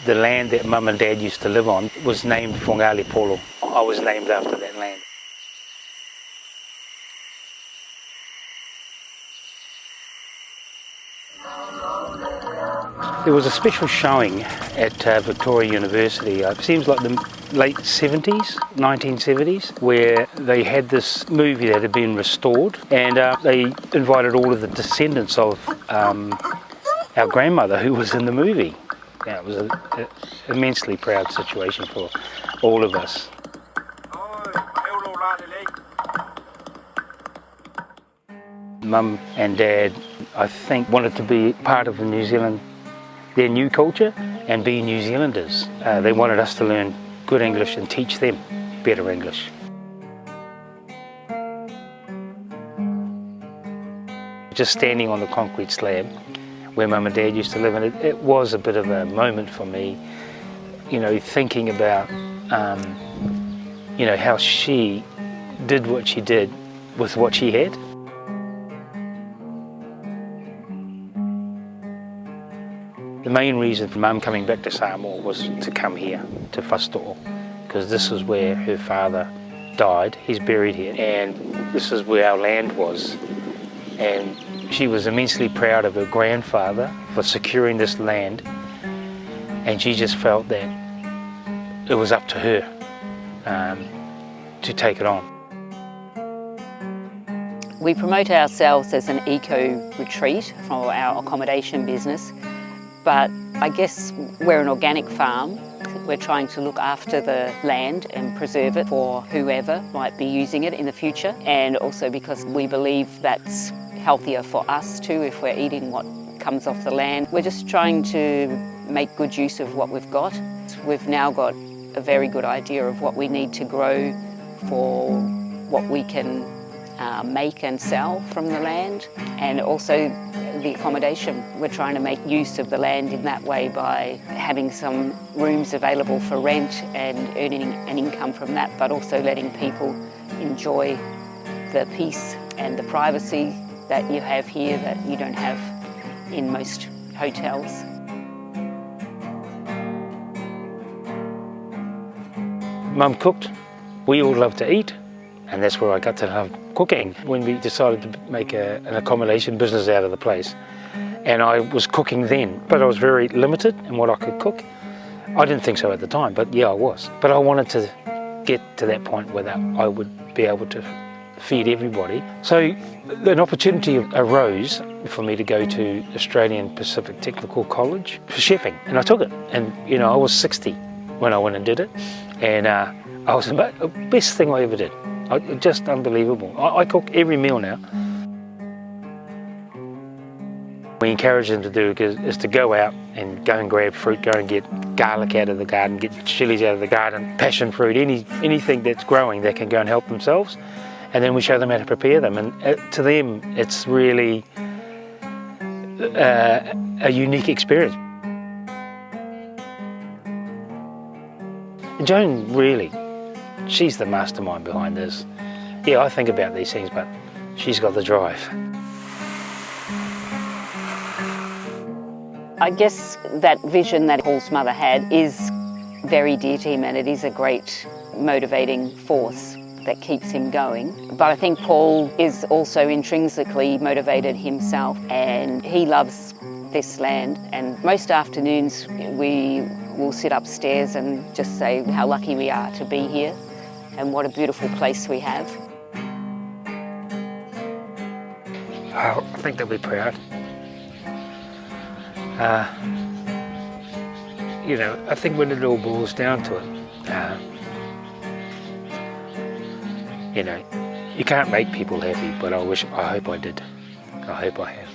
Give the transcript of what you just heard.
The land that Mum and Dad used to live on was named Fogālepolo. I was named after that land. There was a special showing at Victoria University, it seems like the late 70s, 1970s, where they had this movie that had been restored, and they invited all of the descendants of our grandmother who was in the movie. Yeah, it was an immensely proud situation for all of us. Mum and Dad, I think, wanted to be part of the New Zealand, their new culture, and be New Zealanders. They wanted us to learn good English and teach them better English. Just standing on the concrete slab where Mum and Dad used to live, and it was a bit of a moment for me, you know, thinking about, you know, how she did what she did with what she had. The main reason for Mum coming back to Samoa was to come here, to Fasito'o, because this is where her father died. He's buried here, and this is where our land was. And she was immensely proud of her grandfather for securing this land, and she just felt that it was up to her to take it on. We promote ourselves as an eco-retreat for our accommodation business, but I guess we're an organic farm. We're trying to look after the land and preserve it for whoever might be using it in the future, and also because we believe that's healthier for us too if we're eating what comes off the land. We're just trying to make good use of what we've got. We've now got a very good idea of what we need to grow for what we can make and sell from the land, and also the accommodation. We're trying to make use of the land in that way by having some rooms available for rent and earning an income from that, but also letting people enjoy the peace and the privacy that you have here that you don't have in most hotels. Mum cooked. We all love to eat, and that's where I got to love cooking when we decided to make an accommodation business out of the place. And I was cooking then, but I was very limited in what I could cook. I didn't think so at the time, but yeah, I was. But I wanted to get to that point where I would be able to feed everybody. So an opportunity arose for me to go to Australian Pacific Technical College for chefing, and I took it. And you know, I was 60 when I went and did it, and I was the best thing I ever did. Just unbelievable. I cook every meal now. We encourage them to do is to go out and grab fruit, go and get garlic out of the garden, get chilies out of the garden, passion fruit, anything that's growing that can go and help themselves. And then we show them how to prepare them. And to them, it's really a unique experience. And Joan, really, she's the mastermind behind this. Yeah, I think about these things, but she's got the drive. I guess that vision that Paul's mother had is very dear to him, and it is a great motivating force that keeps him going. But I think Paul is also intrinsically motivated himself, and he loves this land. And most afternoons we will sit upstairs and just say how lucky we are to be here and what a beautiful place we have. I think they'll be proud. You know, I think when it all boils down to it, you know, you can't make people happy, but I hope I did. I hope I have.